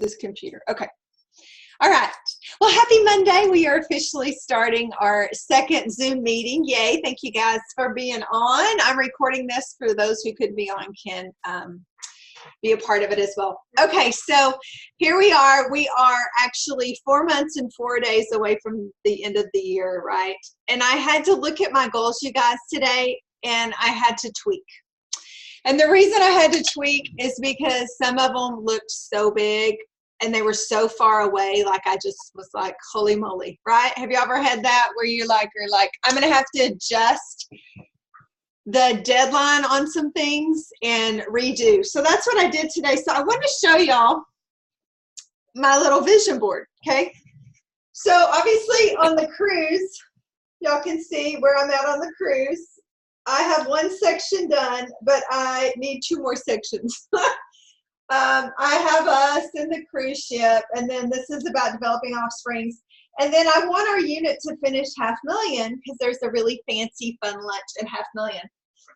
this computer. Okay. All right. Well, happy Monday. We are officially starting our second Zoom meeting. Yay. Thank you guys for being on. I'm recording this for those who could be on can be a part of it as well. Okay, so here we are. We are actually 4 months and 4 days away from the end of the year, right? And I had to look at my goals, you guys, today, and I had to tweak. And the reason I had to tweak is because some of them looked so big and they were so far away, like I just was like, holy moly, right? Have you ever had that where you're like, I'm gonna have to adjust the deadline on some things and redo. So that's what I did today. So I want to show y'all my little vision board, okay? So obviously on the cruise, y'all can see where I'm at on the cruise. I have one section done, but I need 2 more sections. I have us in the cruise ship, and then this is about developing offsprings. And then I want our unit to finish $500,000 because there's a really fancy fun lunch at $500,000.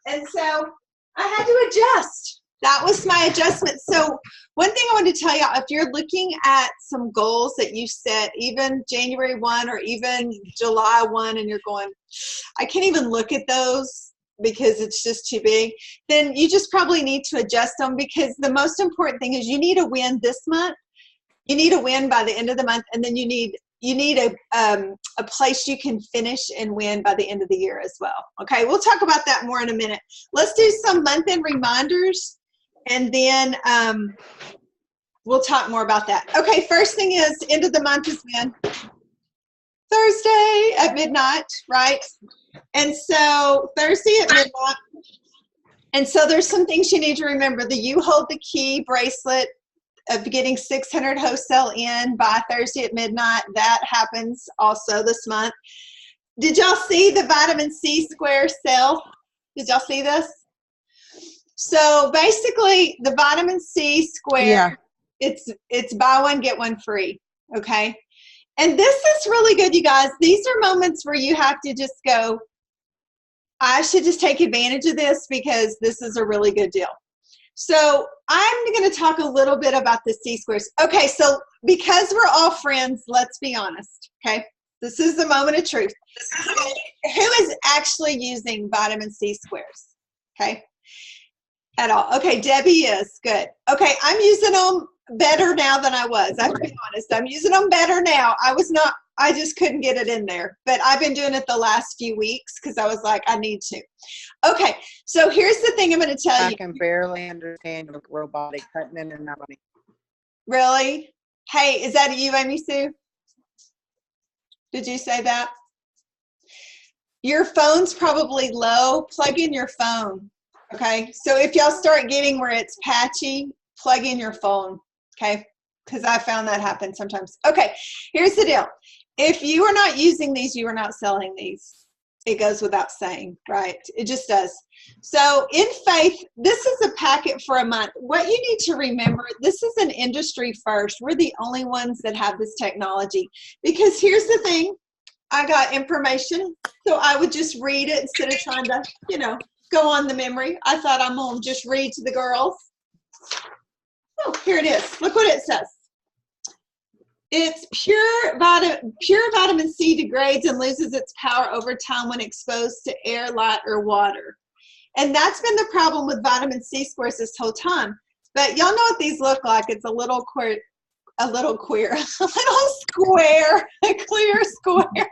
And so I had to adjust. That was my adjustment. So one thing I want to tell y'all, if you're looking at some goals that you set, even January 1 or even July 1, and you're going, I can't even look at those because it's just too big, then you just probably need to adjust them, because the most important thing is you need a win this month. You need a win by the end of the month, and then you need a place you can finish and win by the end of the year as well. Okay, we'll talk about that more in a minute. Let's do some month-end reminders, and then we'll talk more about that. Okay, first thing is, end of the month is when? Thursday at midnight, right? And so Thursday at midnight. And so there's some things you need to remember. The You Hold the Key bracelet of getting 600 wholesale in by Thursday at midnight. That happens also this month. Did y'all see the vitamin C square sale? Did y'all see this? So basically the vitamin C square, it's buy one, get one free, okay? And this is really good, you guys. These are moments where you have to just go, I should just take advantage of this because this is a really good deal. So I'm going to talk a little bit about the C-squares. Okay, so because we're all friends, let's be honest, okay? This is the moment of truth. Who is actually using vitamin C squares, okay? At all. Okay, Debbie is. Good. Okay, I'm using them better now than I was. I have to be honest. I'm using them better now. I just couldn't get it in there. But I've been doing it the last few weeks because I was like, I need to. Okay, so here's the thing I'm going to tell you. I can barely understand your robotic cutting in and out. Really? Hey, is that you, Amy Sue? Did you say that? Your phone's probably low. Plug in your phone. Okay, so if y'all start getting where it's patchy, plug in your phone, okay? Because I found that happen sometimes. Okay, here's the deal. If you are not using these, you are not selling these. It goes without saying, right? It just does. So in faith, this is a packet for a month. What you need to remember, this is an industry first. We're the only ones that have this technology. Because here's the thing, I got information, so I would just read it instead of trying to, go on the memory. I thought I'm going to just read to the girls. Oh, here it is. Look what it says. It's pure vitamin C degrades and loses its power over time when exposed to air, light, or water. And that's been the problem with vitamin C squares this whole time. But y'all know what these look like. It's a little square, a clear square.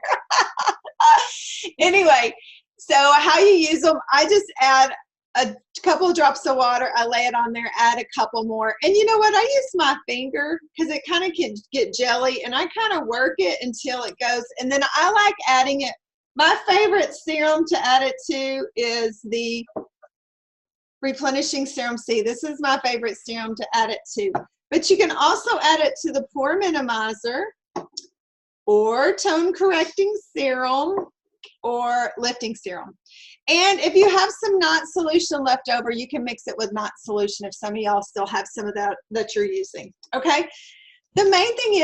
Anyway, so how you use them, I just add a couple of drops of water, I lay it on there, add a couple more. And you know what? I use my finger because it kind of can get jelly, and I kind of work it until it goes. And then I like adding it. My favorite serum to add it to is the Replenishing Serum C. This is my favorite serum to add it to. But you can also add it to the Pore Minimizer or Tone Correcting Serum or Lifting Serum. And if you have some knot solution left over, you can mix it with knot solution if some of y'all still have some of that you're using, okay? The main thing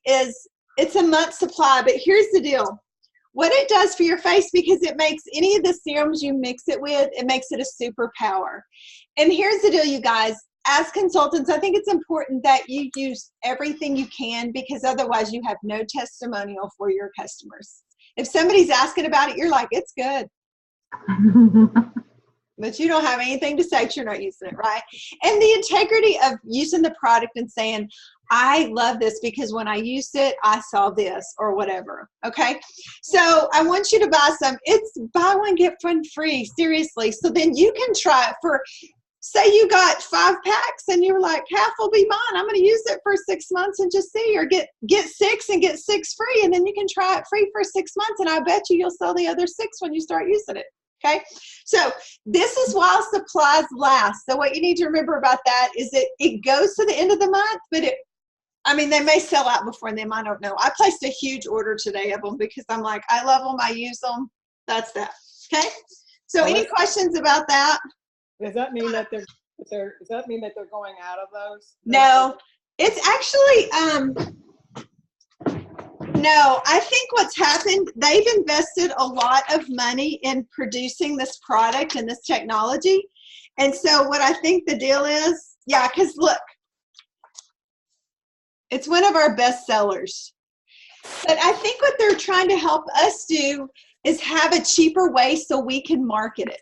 is it's a month supply, but here's the deal. What it does for your face, because it makes any of the serums you mix it with, it makes it a superpower. And here's the deal, you guys. as consultants, I think it's important that you use everything you can, because otherwise you have no testimonial for your customers. If somebody's asking about it, you're like, it's good. But you don't have anything to say because you're not using it, right? And the integrity of using the product and saying, I love this because when I used it, I saw this or whatever, okay? So I want you to buy some. It's buy one, get one free, seriously. So then you can try it for, say you got 5 packs and you're like, half will be mine. I'm going to use it for 6 months and just see, or get 6 and get 6 free, and then you can try it free for 6 months, and I bet you'll sell the other 6 when you start using it. Okay, so this is while supplies last. So what you need to remember about that is that it goes to the end of the month, but they may sell out before them. I don't know. I placed a huge order today of them because I'm like, I love them. I use them. That's that. Okay. So any questions about that? Does that mean that they're going out of those? No, it's actually, no, I think what's happened, they've invested a lot of money in producing this product and this technology. And so what I think the deal is, yeah, because look, it's one of our best sellers. But I think what they're trying to help us do is have a cheaper way so we can market it,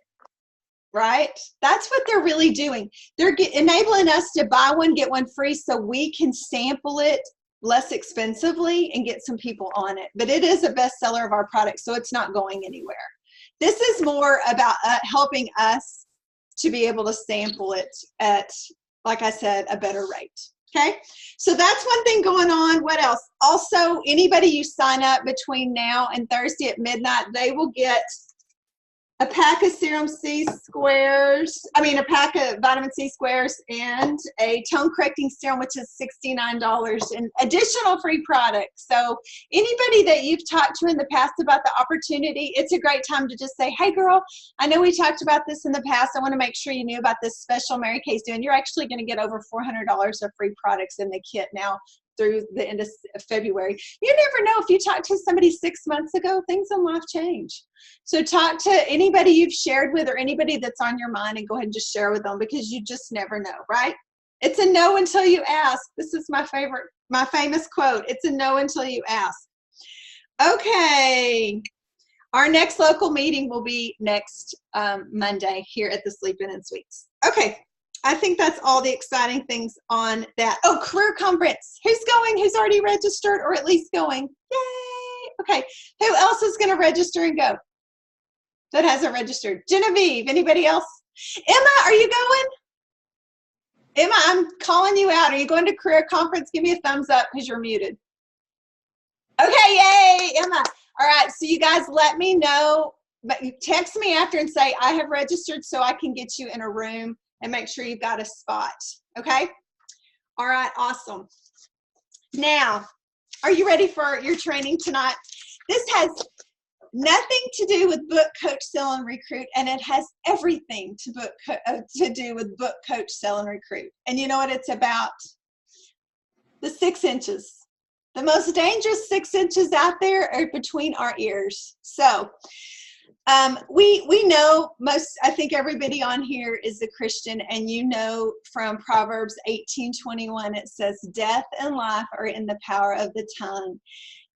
right? That's what they're really doing. They're enabling us to buy one, get one free so we can sample it less expensively and get some people on it. But it is a bestseller of our product, so it's not going anywhere. This is more about helping us to be able to sample it at, like I said, a better rate. Okay, so that's one thing going on. What else? Also, anybody you sign up between now and Thursday at midnight, they will get a pack of Serum C squares, a pack of vitamin C squares and a tone correcting serum, which is $69, and additional free products. So anybody that you've talked to in the past about the opportunity, it's a great time to just say, hey girl, I know we talked about this in the past. I want to make sure you knew about this special Mary Kay's doing. You're actually going to get over $400 of free products in the kit now through the end of February. You never know, if you talked to somebody 6 months ago, things in life change. So talk to anybody you've shared with or anybody that's on your mind and go ahead and just share with them, because you just never know, right? It's a no until you ask. This is my famous quote. It's a no until you ask. Okay. Our next local meeting will be next Monday here at the Sleepin' In Suites. Okay. I think that's all the exciting things on that. Oh, career conference. Who's going? Who's already registered or at least going? Yay. Okay. Who else is going to register and go that hasn't registered? Genevieve, anybody else? Emma, are you going? Emma, I'm calling you out. Are you going to career conference? Give me a thumbs up because you're muted. Okay, yay, Emma. All right, so you guys let me know, but you text me after and say, I have registered so I can get you in a room and make sure you've got a spot, okay? All right, awesome. Now, are you ready for your training tonight? This has nothing to do with book, coach, sell, and recruit, and it has everything to do with book, coach, sell, and recruit. And you know what it's about? The 6 inches. The most dangerous 6 inches out there are between our ears. So, we know I think everybody on here is a Christian, and you know from Proverbs 18:21, it says, death and life are in the power of the tongue,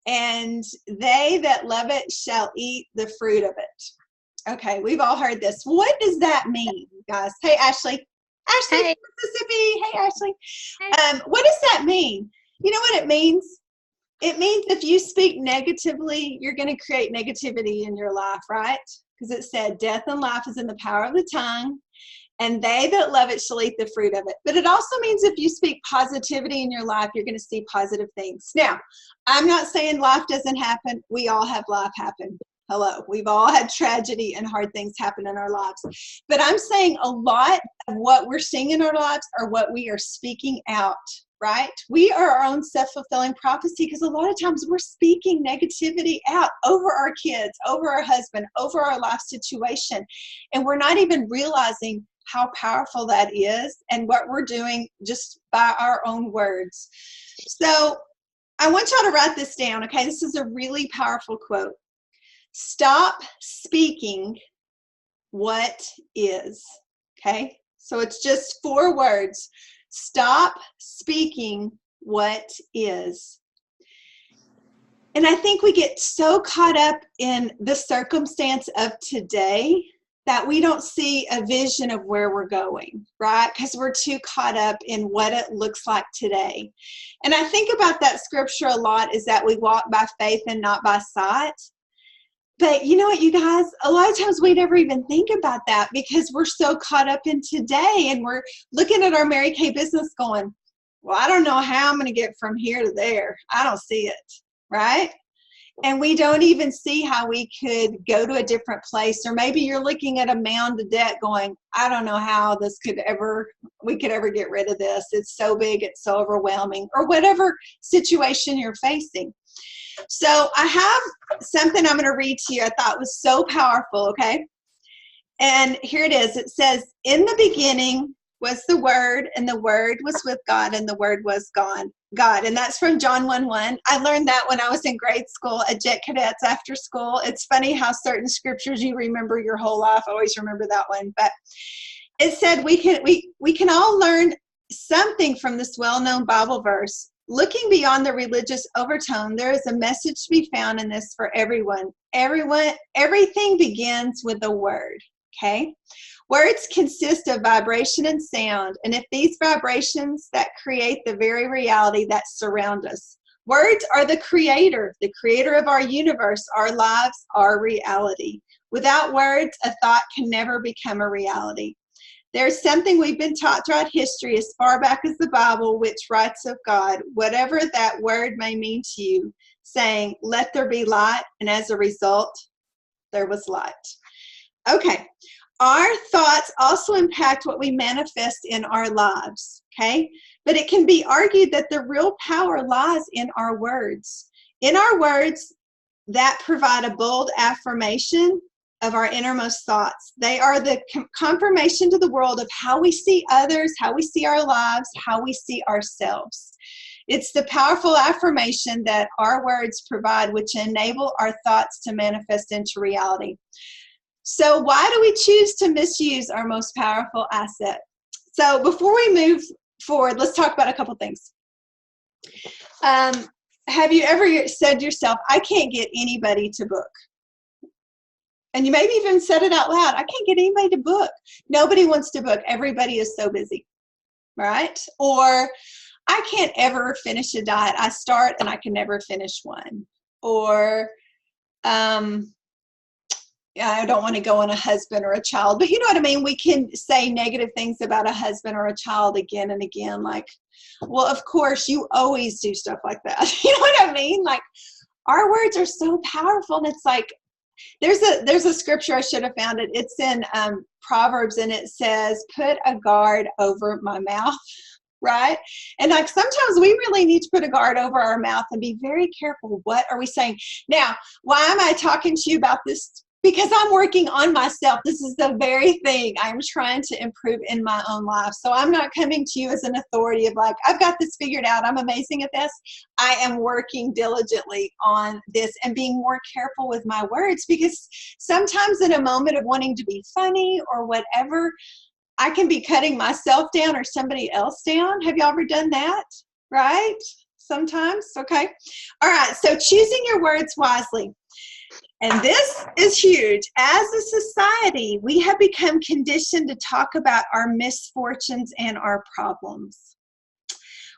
and they that love it shall eat the fruit of it. Okay, we've all heard this. What does that mean, guys? Hey, Ashley. Ashley, Hey. Mississippi. Hey, Ashley. Hey. What does that mean? You know what it means? It means if you speak negatively, you're going to create negativity in your life, right? Because it said death and life is in the power of the tongue, and they that love it shall eat the fruit of it. But it also means if you speak positivity in your life, you're going to see positive things. Now, I'm not saying life doesn't happen. We all have life happen. Hello. We've all had tragedy and hard things happen in our lives. But I'm saying a lot of what we're seeing in our lives are what we are speaking out. Right? We are our own self-fulfilling prophecy, because a lot of times we're speaking negativity out over our kids, over our husband, over our life situation. And we're not even realizing how powerful that is and what we're doing just by our own words. So I want y'all to write this down. Okay. This is a really powerful quote. Stop speaking what is. Okay. So it's just 4 words. Stop speaking what is. And I think we get so caught up in the circumstance of today that we don't see a vision of where we're going, right? Because we're too caught up in what it looks like today. And I think about that scripture a lot, is that we walk by faith and not by sight. But you know what, you guys, a lot of times we never even think about that because we're so caught up in today, and we're looking at our Mary Kay business going, well, I don't know how I'm going to get from here to there. I don't see it, right? And we don't even see how we could go to a different place. Or maybe you're looking at a mound of debt going, I don't know how we could ever get rid of this. It's so big, it's so overwhelming, or whatever situation you're facing. So I have something I'm going to read to you I thought was so powerful, okay? And here it is. It says, in the beginning was the Word, and the Word was with God, and the Word was God. And that's from John 1:1. I learned that when I was in grade school at Jet Cadets after school. It's funny how certain scriptures you remember your whole life. I always remember that one. But it said we can all learn something from this well-known Bible verse. Looking beyond the religious overtone, there is a message to be found in this for everyone. Everything begins with a word, okay? Words consist of vibration and sound, and if these vibrations that create the very reality that surround us. Words are the creator of our universe, our lives, our reality. Without words, a thought can never become a reality. There's something we've been taught throughout history as far back as the Bible, which writes of God, whatever that word may mean to you, saying, let there be light, and as a result, there was light. Okay, our thoughts also impact what we manifest in our lives, okay? But it can be argued that the real power lies in our words. In our words that provide a bold affirmation of our innermost thoughts. They are the confirmation to the world of how we see others, how we see our lives, how we see ourselves. It's the powerful affirmation that our words provide, which enable our thoughts to manifest into reality. So why do we choose to misuse our most powerful asset? So before we move forward, let's talk about a couple things. Have you ever said to yourself, I can't get anybody to book? And you maybe even said it out loud. I can't get anybody to book. Nobody wants to book. Everybody is so busy, right? Or I can't ever finish a diet. I start and I can never finish one. Or I don't want to go on a husband or a child. But you know what I mean? We can say negative things about a husband or a child again and again. Like, well, of course, you always do stuff like that. You know what I mean? Like, our words are so powerful. And it's like, there's a scripture, I should have found it. It's in Proverbs, and it says, put a guard over my mouth, right? And like sometimes we really need to put a guard over our mouth and be very careful. What are we saying? Now, why am I talking to you about this? Because I'm working on myself. This is the very thing I'm trying to improve in my own life. So I'm not coming to you as an authority of like, I've got this figured out. I'm amazing at this. I am working diligently on this and being more careful with my words, because sometimes in a moment of wanting to be funny or whatever, I can be cutting myself down or somebody else down. Have y'all ever done that? Right? Sometimes. Okay. All right. So choosing your words wisely. And this is huge. As a society, we have become conditioned to talk about our misfortunes and our problems.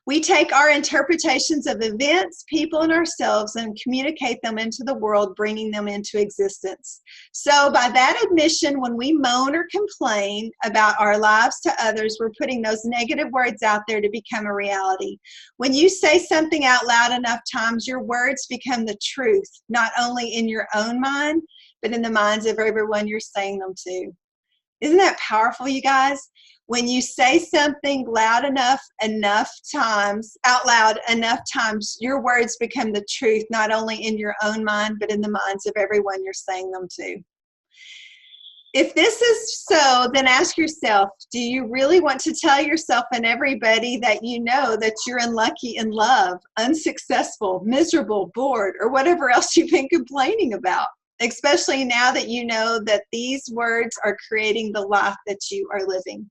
We take our interpretations of events, people, and ourselves and communicate them into the world, bringing them into existence. So by that admission, when we moan or complain about our lives to others, we're putting those negative words out there to become a reality. When you say something out loud enough times, your words become the truth, not only in your own mind, but in the minds of everyone you're saying them to. Isn't that powerful, you guys? When you say something loud enough times, out loud enough times, your words become the truth, not only in your own mind, but in the minds of everyone you're saying them to. If this is so, then ask yourself, do you really want to tell yourself and everybody that you know that you're unlucky in love, unsuccessful, miserable, bored, or whatever else you've been complaining about? Especially now that you know that these words are creating the life that you are living.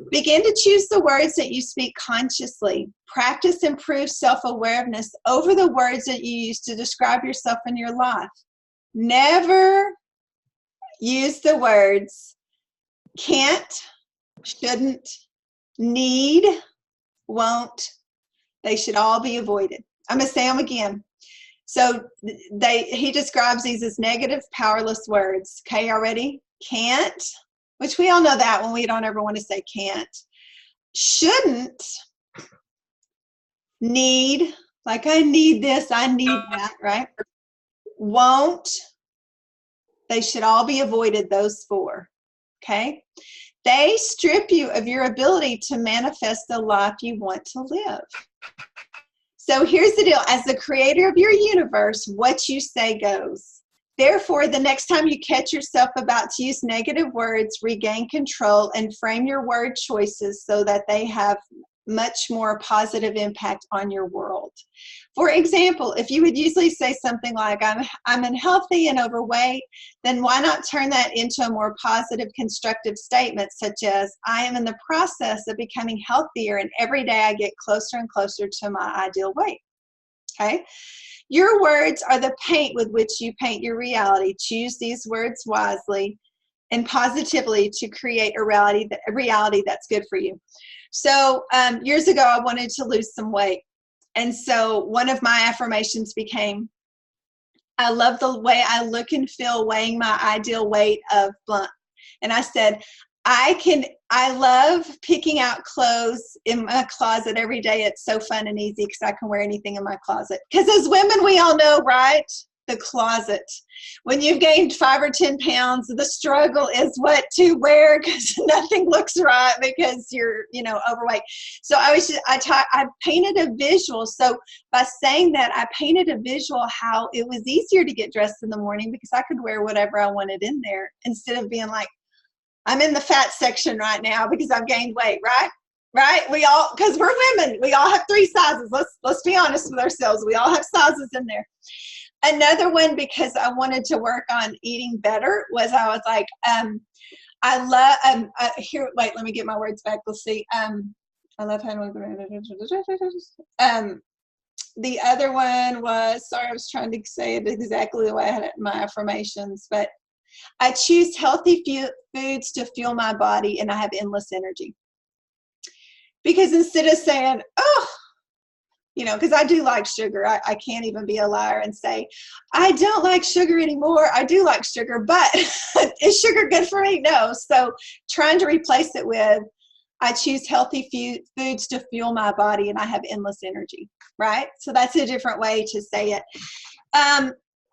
Begin to choose the words that you speak consciously. Practice improved self-awareness over the words that you use to describe yourself in your life. Never use the words can't, shouldn't, need, won't. They should all be avoided. I'm going to say them again. So he describes these as negative, powerless words. Okay, y'all ready? Can't, which we all know that when we don't ever want to say can't. Shouldn't. Need, like I need this, I need that, right? Won't. They should all be avoided, those four. Okay? They strip you of your ability to manifest the life you want to live. So here's the deal. As the creator of your universe, what you say goes. Therefore, the next time you catch yourself about to use negative words, regain control and frame your word choices so that they have much more positive impact on your world. For example, if you would usually say something like, I'm unhealthy and overweight, then why not turn that into a more positive, constructive statement such as, I am in the process of becoming healthier and every day I get closer and closer to my ideal weight. Okay? Your words are the paint with which you paint your reality. Choose these words wisely and positively to create a reality that's good for you. So years ago, I wanted to lose some weight. And so one of my affirmations became, I love the way I look and feel weighing my ideal weight of blunt. And I said, I love picking out clothes in my closet every day. It's so fun and easy because I can wear anything in my closet. Because as women, we all know, right? The closet. When you've gained 5 or 10 pounds, the struggle is what to wear because nothing looks right because you're, overweight. So I painted a visual. So by saying that, I painted a visual how it was easier to get dressed in the morning because I could wear whatever I wanted in there instead of being like, I'm in the fat section right now because I've gained weight, right? Right? We all, because we're women, we all have 3 sizes. Let's be honest with ourselves. We all have sizes in there. Another one, because I wanted to work on eating better, was I was like, I love, here, wait, let me get my words back. Let's see. I love having, the other one was, sorry, I was trying to say it exactly the way I had it in my affirmations, but I choose healthy foods to fuel my body and I have endless energy. Because instead of saying, oh, because I do like sugar. I can't even be a liar and say, I don't like sugar anymore. I do like sugar, but is sugar good for me? No. So trying to replace it with, I choose healthy foods to fuel my body and I have endless energy, right? So that's a different way to say it.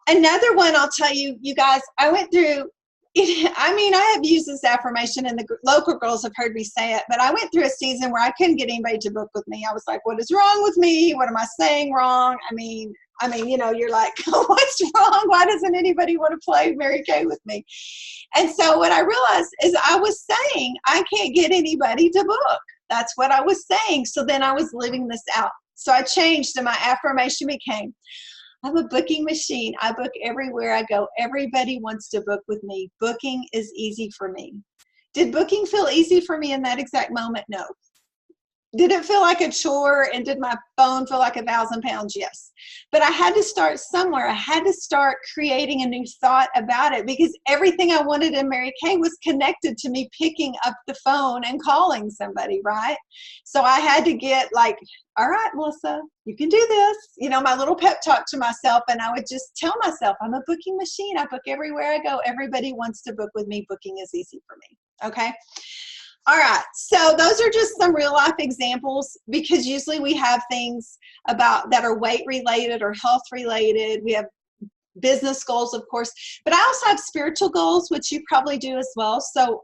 Another one I'll tell you, you guys, I went through, I have used this affirmation and the local girls have heard me say it, but I went through a season where I couldn't get anybody to book with me. I was like, what is wrong with me? What am I saying wrong? You're like, what's wrong? Why doesn't anybody want to play Mary Kay with me? And so what I realized is I was saying, I can't get anybody to book. That's what I was saying. So then I was living this out. So I changed and my affirmation became, I'm a booking machine. I book everywhere I go. Everybody wants to book with me. Booking is easy for me. Did booking feel easy for me in that exact moment? No. Did it feel like a chore and did my phone feel like 1,000 pounds? Yes. But I had to start somewhere. I had to start creating a new thought about it because everything I wanted in Mary Kay was connected to me picking up the phone and calling somebody, right? So I had to get like, all right, Melissa, you can do this. My little pep talk to myself. And I would just tell myself, I'm a booking machine. I book everywhere I go. Everybody wants to book with me. Booking is easy for me. Okay. All right, so those are just some real life examples because usually we have things about that are weight related or health related. We have business goals, of course, but I also have spiritual goals, which you probably do as well. So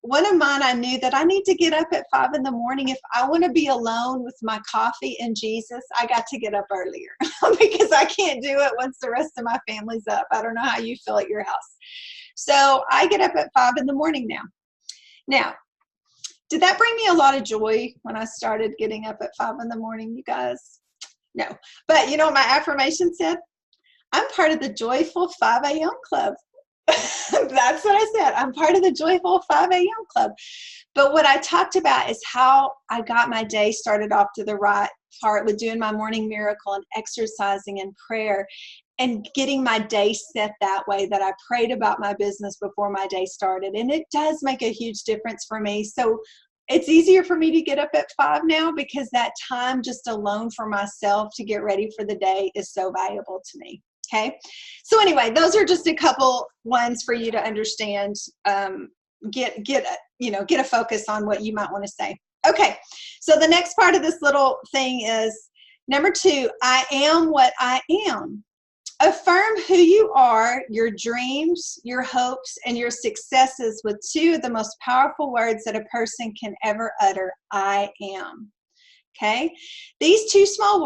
one of mine, I knew that I need to get up at 5 in the morning. If I want to be alone with my coffee and Jesus, I got to get up earlier because I can't do it once the rest of my family's up. I don't know how you feel at your house. So I get up at 5 in the morning now. Now, did that bring me a lot of joy when I started getting up at 5 in the morning, you guys? No. But my affirmation said? I'm part of the joyful 5 a.m. club. That's what I said. I'm part of the Joyful 5 a.m. club. But what I talked about is how I got my day started off to the right part with doing my morning miracle and exercising and prayer and getting my day set that way, that I prayed about my business before my day started. And it does make a huge difference for me. So it's easier for me to get up at 5 now because that time just alone for myself to get ready for the day is so valuable to me. Okay. So anyway, those are just a couple ones for you to understand. Get a focus on what you might want to say. Okay. So the next part of this little thing is number 2, I am what I am. Affirm who you are, your dreams, your hopes, and your successes with 2 of the most powerful words that a person can ever utter, I am. Okay? These two small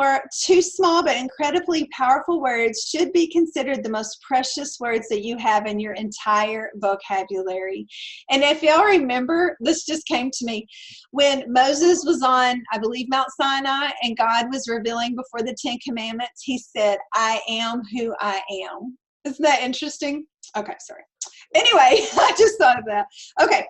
but incredibly powerful words should be considered the most precious words that you have in your entire vocabulary. And if y'all remember, this just came to me, when Moses was on, I believe, Mount Sinai, and God was revealing before the 10 Commandments, he said, I am who I am. Isn't that interesting? Okay, sorry. Anyway, I just thought of that. Okay.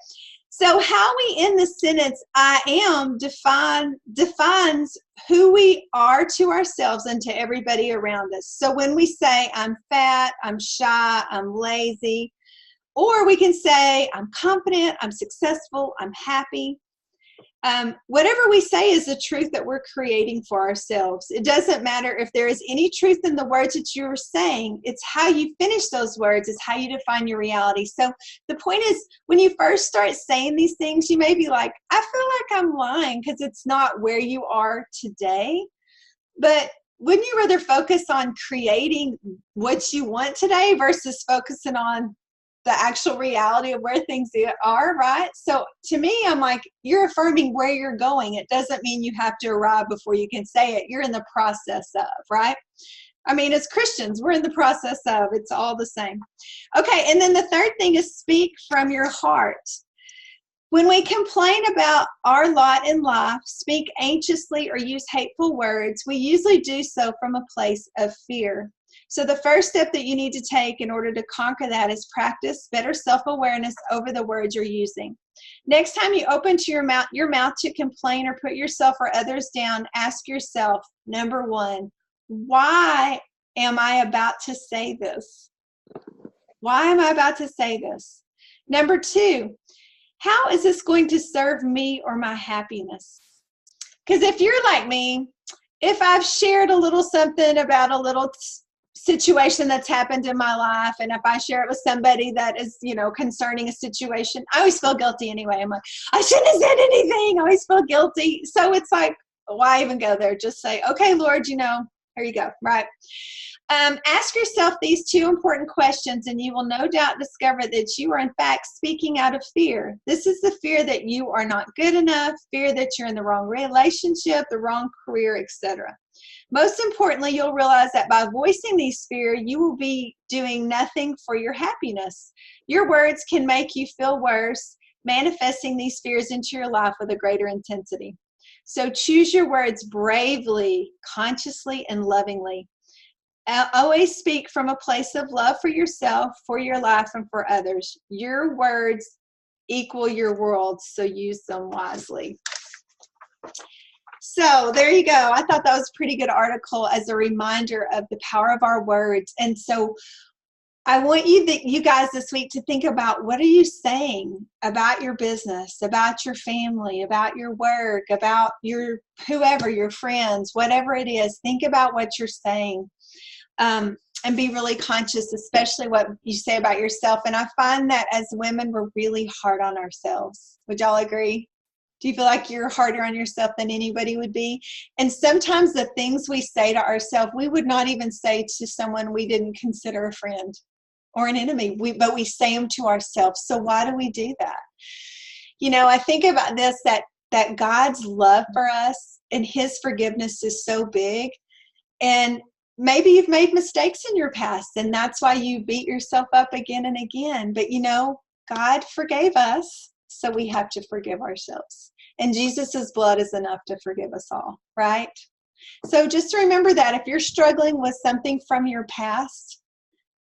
So how we end the sentence, I am, defines who we are to ourselves and to everybody around us. So when we say, I'm fat, I'm shy, I'm lazy, or we can say, I'm confident, I'm successful, I'm happy. Whatever we say is the truth that we're creating for ourselves. It doesn't matter if there is any truth in the words that you're saying. It's how you finish those words. It's how you define your reality. So the point is, when you first start saying these things, you may be like, I feel like I'm lying because it's not where you are today. But wouldn't you rather focus on creating what you want today versus focusing on the actual reality of where things are, right? So to me, I'm like, you're affirming where you're going. It doesn't mean you have to arrive before you can say it. You're in the process of, right? I mean, as Christians, we're in the process of, it's all the same. Okay, and then the third thing is speak from your heart. When we complain about our lot in life, speak anxiously, or use hateful words, we usually do so from a place of fear. So the first step that you need to take in order to conquer that is practice better self-awareness over the words you're using. Next time you open to your mouth to complain or put yourself or others down, ask yourself, number 1, why am I about to say this? Why am I about to say this? Number 2, how is this going to serve me or my happiness? Because if you're like me, if I've shared a little something about a little situation that's happened in my life, and if I share it with somebody that is, concerning a situation, I always feel guilty anyway. I'm like, I shouldn't have said anything. I always feel guilty. So it's like, why even go there? Just say, okay, Lord, here you go, right? Ask yourself these 2 important questions, and you will no doubt discover that you are in fact speaking out of fear. This is the fear that you are not good enough, fear that you're in the wrong relationship, the wrong career, etc. Most importantly, you'll realize that by voicing these fears, you will be doing nothing for your happiness. Your words can make you feel worse, manifesting these fears into your life with a greater intensity. So choose your words bravely, consciously, and lovingly. Always speak from a place of love for yourself, for your life, and for others. Your words equal your world, so use them wisely. So there you go. I thought that was a pretty good article as a reminder of the power of our words. And so I want you guys this week to think about, what are you saying about your business, about your family, about your work, about your whoever, your friends, whatever it is. Think about what you're saying. And be really conscious, especially what you say about yourself. And I find that as women, we're really hard on ourselves. Would y'all agree? Do you feel like you're harder on yourself than anybody would be? And sometimes the things we say to ourselves, we would not even say to someone we didn't consider a friend or an enemy, but we say them to ourselves. So why do we do that? I think about this, that God's love for us and his forgiveness is so big. And maybe you've made mistakes in your past, and that's why you beat yourself up again and again. But God forgave us, so we have to forgive ourselves. And Jesus' blood is enough to forgive us all, right? So just remember that if you're struggling with something from your past,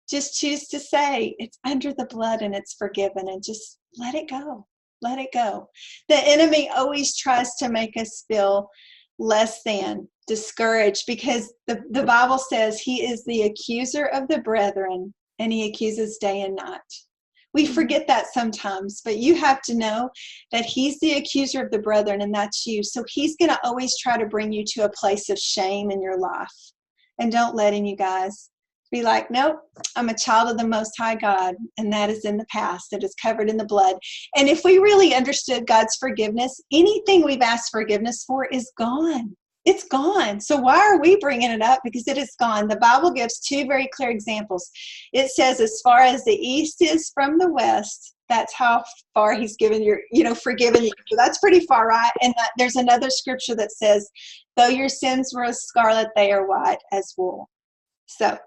Just choose to say it's under the blood and it's forgiven, and just let it go. Let it go. The enemy always tries to make us feel less than, discouraged, because the Bible says he is the accuser of the brethren, and he accuses day and night. We forget that sometimes, but you have to know that he's the accuser of the brethren, and that's you. So he's going to always try to bring you to a place of shame in your life. And don't let him, you guys. Be like, nope, I'm a child of the Most High God, and that is in the past. It is covered in the blood. And if we really understood God's forgiveness, anything we've asked forgiveness for is gone. It's gone. So why are we bringing it up? Because it is gone. The Bible gives two very clear examples. It says, as far as the east is from the west, that's how far he's given forgiven you. So that's pretty far, right? And there's another scripture that says, though your sins were as scarlet, they are white as wool. So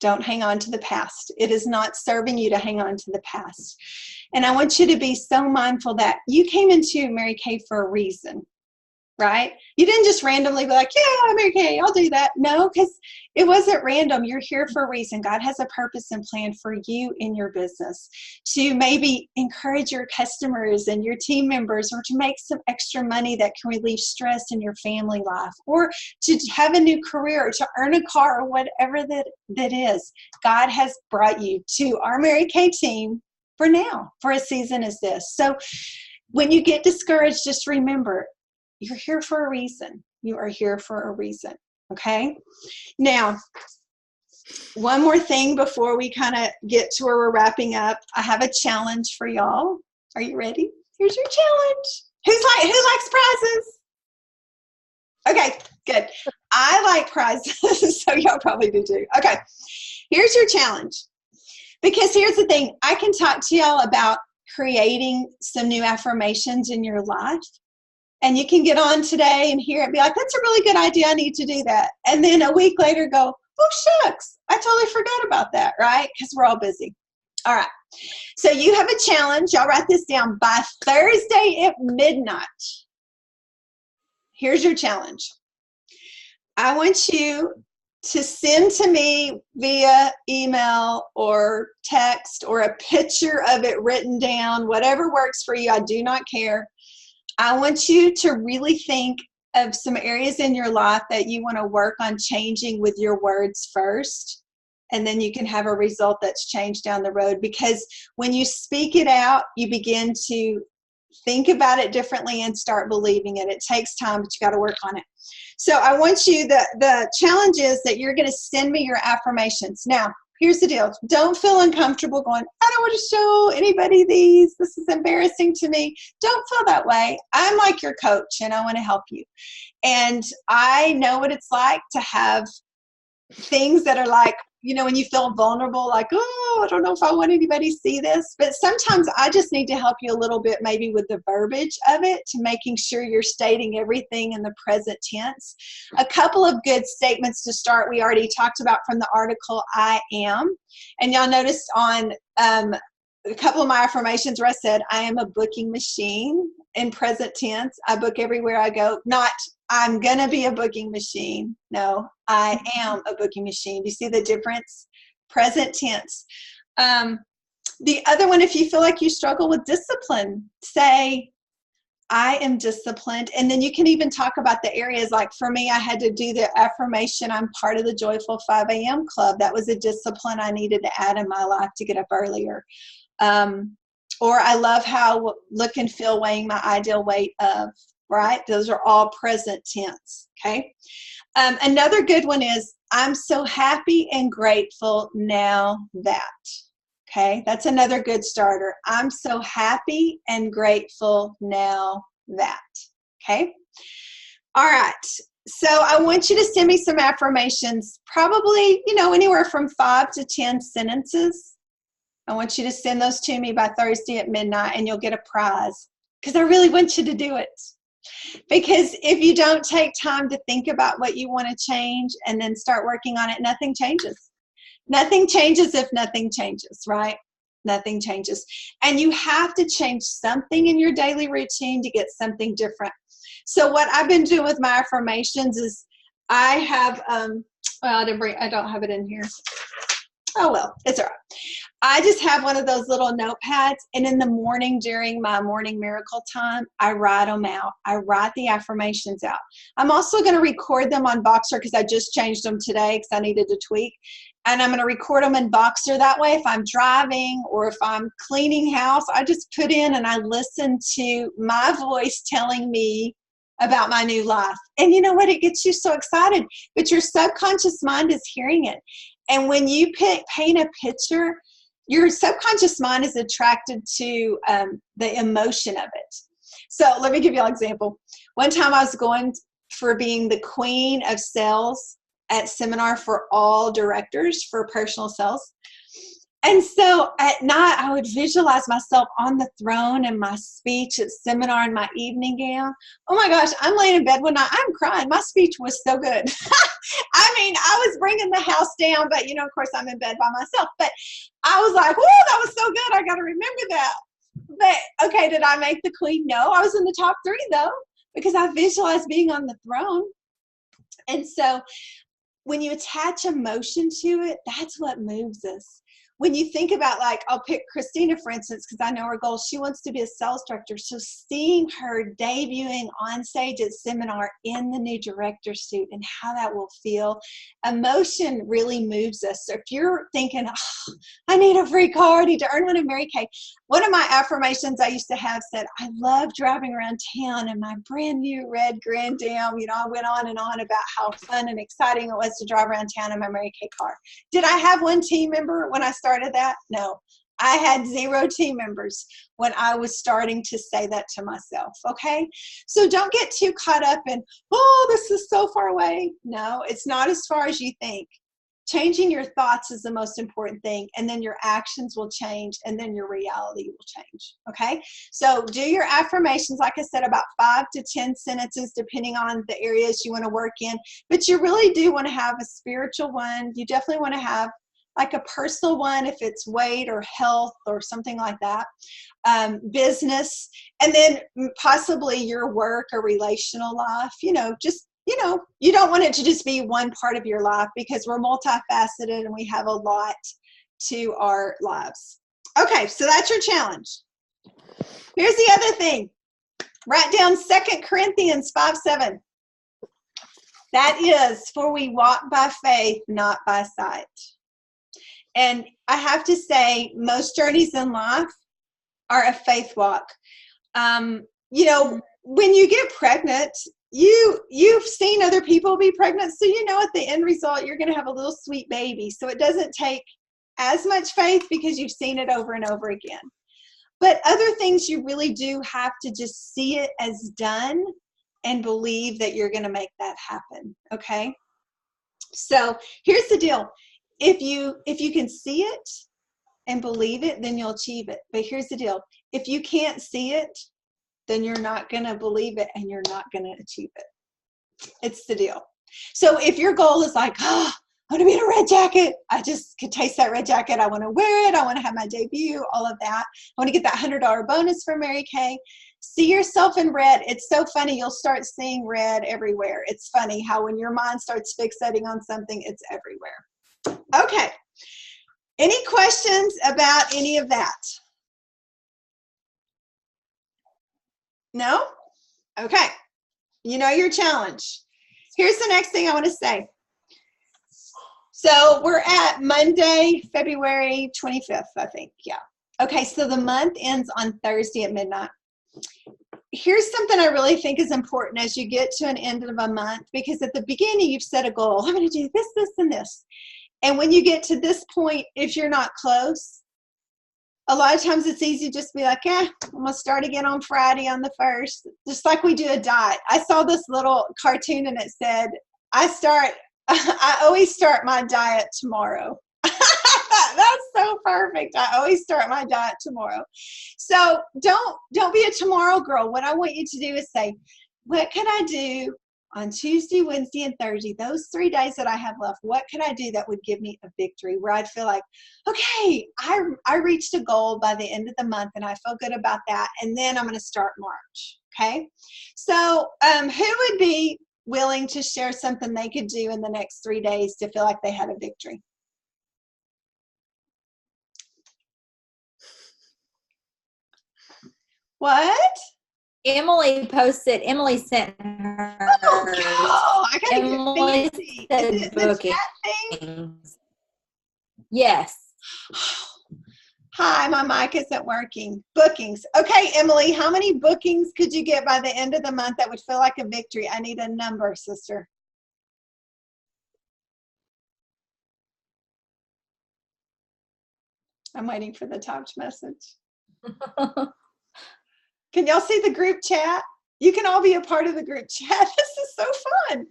don't hang on to the past. It is not serving you to hang on to the past. And I want you to be so mindful that you came into Mary Kay for a reason, right? You didn't just randomly be like, yeah, Mary Kay, I'll do that. No, because it wasn't random. You're here for a reason. God has a purpose and plan for you in your business, to maybe encourage your customers and your team members, or to make some extra money that can relieve stress in your family life, or to have a new career, or to earn a car, or whatever that is. God has brought you to our Mary Kay team for now, for a season as this. So when you get discouraged, just remember, you're here for a reason. You are here for a reason. Okay? Now, one more thing before we kind of get to where we're wrapping up. I have a challenge for y'all. Are you ready? Here's your challenge. Who likes prizes? Okay, good. I like prizes, so y'all probably do too. Okay, here's your challenge. Because here's the thing. I can talk to y'all about creating some new affirmations in your life. And you can get on today and hear it, be like, that's a really good idea. I need to do that. And then a week later go, oh, shucks, I totally forgot about that, right? Because we're all busy. All right. So you have a challenge. Y'all write this down. By Thursday at midnight, here's your challenge. I want you to send to me via email or text or a picture of it written down, whatever works for you. I do not care. I want you to really think of some areas in your life that you want to work on changing with your words first, and then you can have a result that's changed down the road. Because when you speak it out, you begin to think about it differently and start believing it. It takes time, but you got to work on it. So I want you, the challenge is that you're going to send me your affirmations. Now, here's the deal. Don't feel uncomfortable going, I don't want to show anybody these. This is embarrassing to me. Don't feel that way. I'm like your coach, and I want to help you. And I know what it's like to have things that are like, when you feel vulnerable, like, oh, I don't know if I want anybody to see this. But sometimes I just need to help you a little bit, maybe with the verbiage of it, to making sure you're stating everything in the present tense. A couple of good statements to start we already talked about from the article, I am. And y'all noticed on a couple of my affirmations where I said, I am a booking machine in present tense. I book everywhere I go. Not, I'm going to be a booking machine. No, I am a booking machine. Do you see the difference? Present tense. The other one, if you feel like you struggle with discipline, say, I am disciplined. And then you can even talk about the areas. Like for me, I had to do the affirmation, I'm part of the Joyful 5 a.m. club. That was a discipline I needed to add in my life to get up earlier. Or I love how look and feel weighing my ideal weight of, right? Those are all present tense, okay? Another good one is, I'm so happy and grateful now that, okay? That's another good starter. I'm so happy and grateful now that, okay? All right. So I want you to send me some affirmations, probably, anywhere from 5 to 10 sentences. I want you to send those to me by Thursday at midnight, and you'll get a prize, because I really want you to do it. Because if you don't take time to think about what you want to change and then start working on it, nothing changes. Nothing changes if nothing changes, right? Nothing changes. And you have to change something in your daily routine to get something different. So what I've been doing with my affirmations is I have, I don't have it in here. Oh, well, it's all right. I just have one of those little notepads, and in the morning during my morning miracle time, I write them out. I write the affirmations out. I'm also going to record them on Boxer because I just changed them today because I needed to tweak. And I'm going to record them in Boxer. That way, if I'm driving or if I'm cleaning house, I just put in and I listen to my voice telling me about my new life. And you know what? It gets you so excited, but your subconscious mind is hearing it. And when you paint a picture, your subconscious mind is attracted to the emotion of it. So let me give you an example. One time I was going for being the queen of sales at seminar for all directors for personal sales. And so at night, I would visualize myself on the throne in my speech at seminar in my evening gown. Oh my gosh, I'm laying in bed one night. I'm crying. My speech was so good. I mean, I was bringing the house down, but you know, of course, I'm in bed by myself. But I was like, whoa, that was so good. I got to remember that. But okay, did I make the queen? No, I was in the top 3 though, because I visualized being on the throne. And so when you attach emotion to it, that's what moves us. When you think about, like, I'll pick Christina, for instance, because I know her goal. She wants to be a sales director. So seeing her debuting on stage at seminar in the new director suit and how that will feel, emotion really moves us. So if you're thinking, oh, I need a free car, I need to earn one in Mary Kay. One of my affirmations I used to have said, I love driving around town in my brand new red Grand Am. You know, I went on and on about how fun and exciting it was to drive around town in my Mary Kay car. Did I have one team member when I started that? No. I had 0 team members when I was starting to say that to myself, okay? So don't get too caught up in, oh, this is so far away. No, it's not as far as you think. Changing your thoughts is the most important thing, and then your actions will change, and then your reality will change, okay? So do your affirmations, like I said, about 5 to 10 sentences, depending on the areas you want to work in, but you really do want to have a spiritual one. You definitely want to have like a personal one if it's weight or health or something like that, business, and then possibly your work or relational life. You know, just, you know, you don't want it to just be one part of your life because we're multifaceted and we have a lot to our lives. Okay, so that's your challenge. Here's the other thing. Write down 2 Corinthians 5:7. That is, for we walk by faith, not by sight. And I have to say, most journeys in life are a faith walk. You know, when you get pregnant, you've seen other people be pregnant, so you know at the end result you're going to have a little sweet baby. So it doesn't take as much faith because you've seen it over and over again. But other things you really do have to just see it as done and believe that you're going to make that happen, okay? So here's the deal. If you can see it and believe it, then you'll achieve it. But here's the deal. If you can't see it, then you're not going to believe it and you're not going to achieve it. It's the deal. So if your goal is like, oh, I want to be in a red jacket. I just could taste that red jacket. I want to wear it. I want to have my debut, all of that. I want to get that $100 bonus from Mary Kay. See yourself in red. It's so funny. You'll start seeing red everywhere. It's funny how when your mind starts fixating on something, it's everywhere. Okay. Any questions about any of that? No? Okay. You know your challenge. Here's the next thing I want to say. So we're at Monday, February 25th, I think. Yeah. Okay, so the month ends on Thursday at midnight. Here's something I really think is important as you get to an end of a month, because at the beginning you've set a goal. I'm going to do this, this, and this. And when you get to this point, if you're not close, a lot of times it's easy to just be like, I'm going to start again on Friday on the 1st, just like we do a diet. I saw this little cartoon and it said, I always start my diet tomorrow. That's so perfect. I always start my diet tomorrow. So don't be a tomorrow girl. What I want you to do is say, what can I do on Tuesday, Wednesday, and Thursday, those 3 days that I have left? What can I do that would give me a victory where I'd feel like, okay, I reached a goal by the end of the month and I feel good about that. And then I'm going to start March. Okay. So who would be willing to share something they could do in the next 3 days to feel like they had a victory? What? Emily sent her. Oh, I gotta Emily get fancy. said Is it the booking. chat thing? Yes. Hi, my mic isn't working. Bookings. Okay, Emily, how many bookings could you get by the end of the month that would feel like a victory? I need a number, sister. I'm waiting for the typed message. Can y'all see the group chat? You can all be a part of the group chat. This is so fun.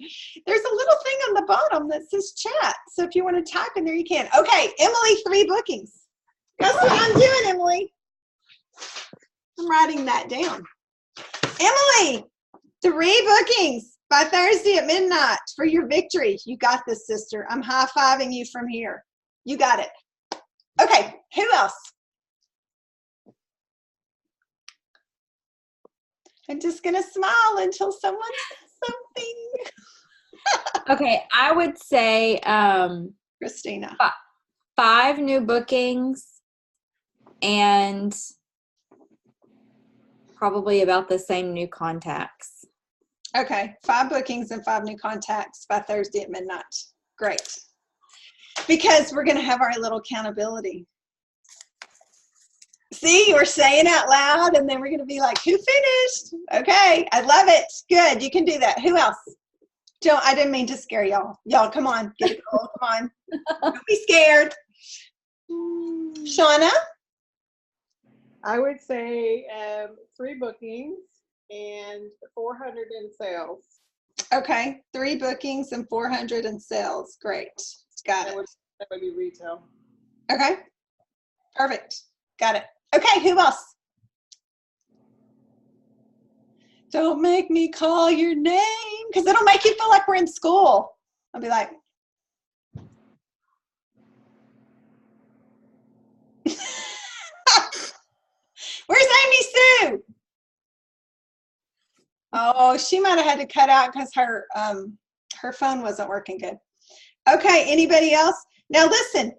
There's a little thing on the bottom that says chat. So if you want to type in there, you can. Okay, Emily, 3 bookings. That's what I'm doing, Emily. I'm writing that down. Emily, 3 bookings by Thursday at midnight for your victory. You got this, sister. I'm high-fiving you from here. You got it. Okay, who else? I'm just going to smile until someone says something. Okay, I would say Christina. 5 new bookings and probably about the same new contacts. Okay, 5 bookings and 5 new contacts by Thursday at midnight. Great. Because we're going to have our little accountability. See, we're saying out loud, and then we're going to be like, who finished? Okay, I love it. Good, you can do that. Who else? I didn't mean to scare y'all. Y'all, come on. Get it going. Come on. Don't be scared. Shauna? I would say 3 bookings and 400 in sales. Okay, 3 bookings and 400 in sales. Great. Got it. That would be retail. Okay, perfect. Got it. Okay, who else? Don't make me call your name, because it'll make you feel like we're in school. I'll be like, where's Amy Sue? Oh, she might have had to cut out because her phone wasn't working good. Okay, anybody else? Now listen,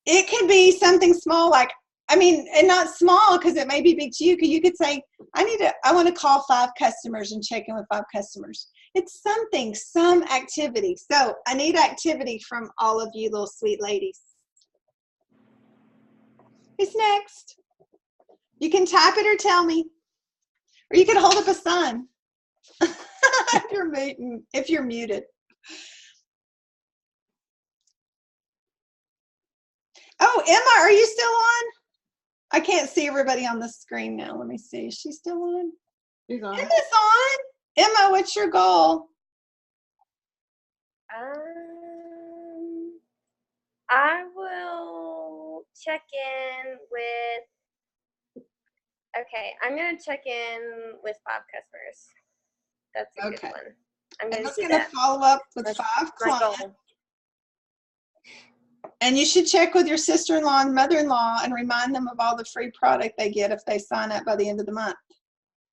it could be something small like, and not small because it may be big to you. You could say, I want to call 5 customers and check in with 5 customers. It's something, some activity. So I need activity from all of you little sweet ladies. Who's next? You can type it or tell me. Or you can hold up a sign. if you're muted. Oh, Emma, are you still on? I can't see everybody on the screen now. Let me see. Is she still on? She's on. Emma's on. Emma, what's your goal? I will check in with, I'm going to check in with 5 customers. That's a good one. I'm going to follow up with 5 clients. And you should check with your sister-in-law and mother-in-law and remind them of all the free product they get if they sign up by the end of the month.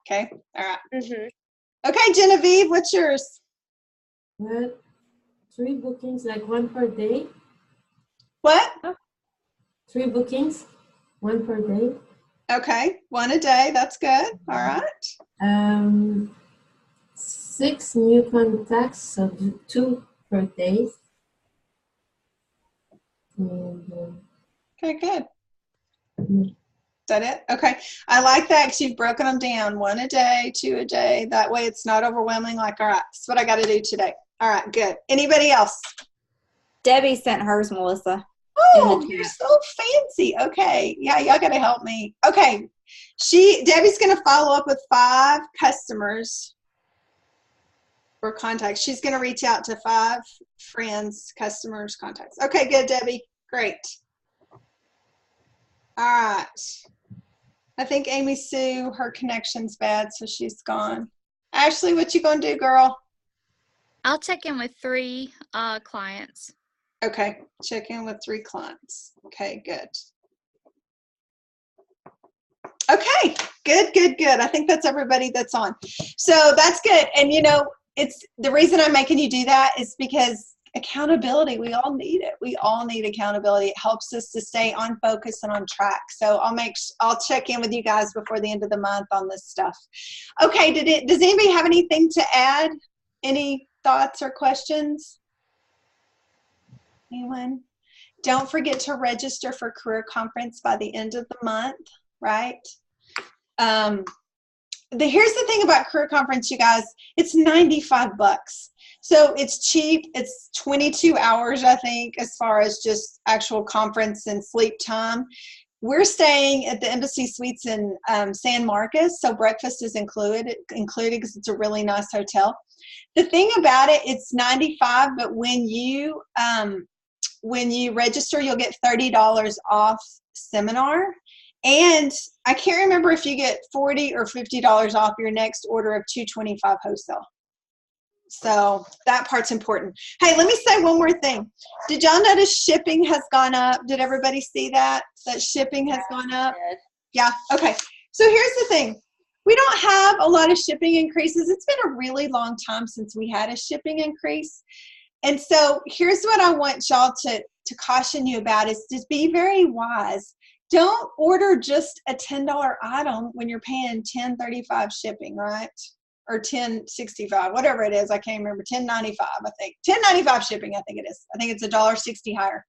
Okay? All right. Mm-hmm. Okay, Genevieve, what's yours? What? 3 bookings, like 1 per day? What? 3 bookings, 1 per day. Okay, 1 a day. That's good. All right. 6 new contacts, so 2 per day. Okay, good. Is that it? Okay. I like that because you've broken them down. 1 a day, 2 a day. That way it's not overwhelming. Like, all right, that's what I got to do today. All right, good. Anybody else? Debbie sent hers, Melissa. Oh, you're so fancy. Okay. Yeah, y'all got to help me. Okay. Debbie's going to follow up with 5 customers or contacts. She's going to reach out to 5 friends, customers, contacts. Okay, good, Debbie. Great. All right. I think Amy Sue, her connection's bad, so she's gone. Ashley, what you going to do, girl? I'll check in with 3 clients. Okay, check in with 3 clients. Okay, good. Okay, good. I think that's everybody that's on. So that's good. And it's the reason I'm making you do that is because accountability. We all need it. We all need accountability. It helps us to stay on focus and on track. So I'll check in with you guys before the end of the month on this stuff. Okay, does anybody have anything to add? Any thoughts or questions? Anyone? Don't forget to register for career conference by the end of the month, right? Here's the thing about career conference, you guys. It's $95. So it's cheap. It's 22 hours, I think, as far as just actual conference and sleep time. We're staying at the Embassy Suites in San Marcos, so breakfast is included because it's a really nice hotel. The thing about it, it's $95, but when you register, you'll get $30 off seminar. And I can't remember if you get $40 or $50 off your next order of $225 wholesale. So that part's important. Hey, let me say one more thing. Did y'all notice shipping has gone up? Did everybody see that? That shipping has gone up? Yeah, okay. So here's the thing. We don't have a lot of shipping increases. It's been a really long time since we had a shipping increase. And so here's what I want y'all to caution you about is just be very wise. Don't order just a $10 item when you're paying $10.35 shipping, right? Or $10.65, whatever it is. I can't remember. $10.95, I think. $10.95 shipping, I think it is. I think it's $1.60 higher.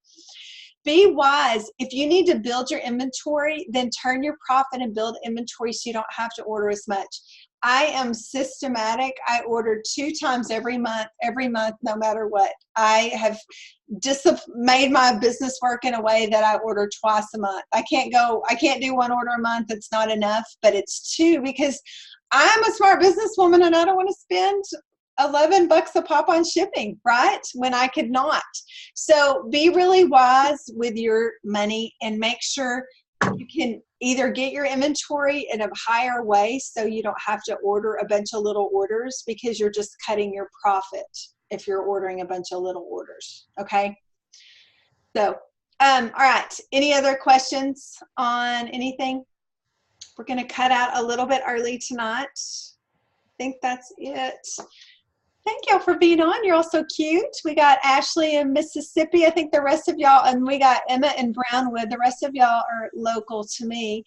Be wise. If you need to build your inventory, then turn your profit and build inventory so you don't have to order as much. I am systematic. I order 2 times every month, no matter what. I have just made my business work in a way that I order twice a month. I can't do 1 order a month. It's not enough, but it's 2 because I'm a smart businesswoman and I don't want to spend $11 a pop on shipping, right? When I could not. So be really wise with your money and make sure you can either get your inventory in a higher way so you don't have to order a bunch of little orders because you're just cutting your profit if you're ordering a bunch of little orders, okay? So, all right, any other questions on anything? We're gonna cut out a little bit early tonight. I think that's it. Thank y'all for being on. You're all so cute. We got Ashley in Mississippi. I think the rest of y'all, and we got Emma in Brownwood. The rest of y'all are local to me.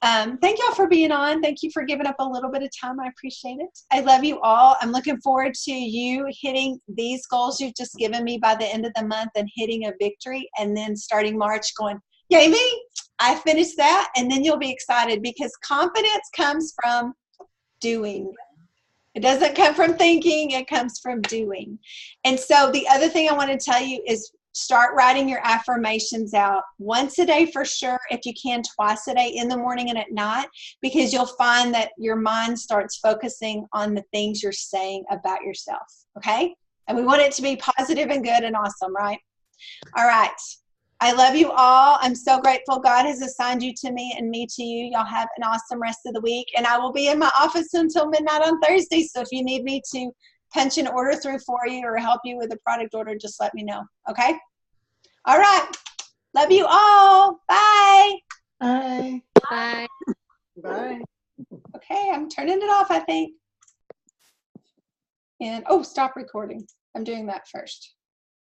Thank y'all for being on. Thank you for giving up a little bit of time. I appreciate it. I love you all. I'm looking forward to you hitting these goals you've just given me by the end of the month and hitting a victory, and then starting March going, yay me, I finished that, and then you'll be excited because confidence comes from doing. It doesn't come from thinking, it comes from doing. And so the other thing I want to tell you is start writing your affirmations out once a day for sure, if you can twice a day, in the morning and at night, because you'll find that your mind starts focusing on the things you're saying about yourself, okay? And we want it to be positive and good and awesome, right? All right. I love you all. I'm so grateful God has assigned you to me and me to you. Y'all have an awesome rest of the week. And I will be in my office until midnight on Thursday. So if you need me to punch an order through for you or help you with a product order, just let me know. Okay? All right. Love you all. Bye. Bye. Bye. Bye. Okay, I'm turning it off, I think. And, oh, stop recording. I'm doing that first.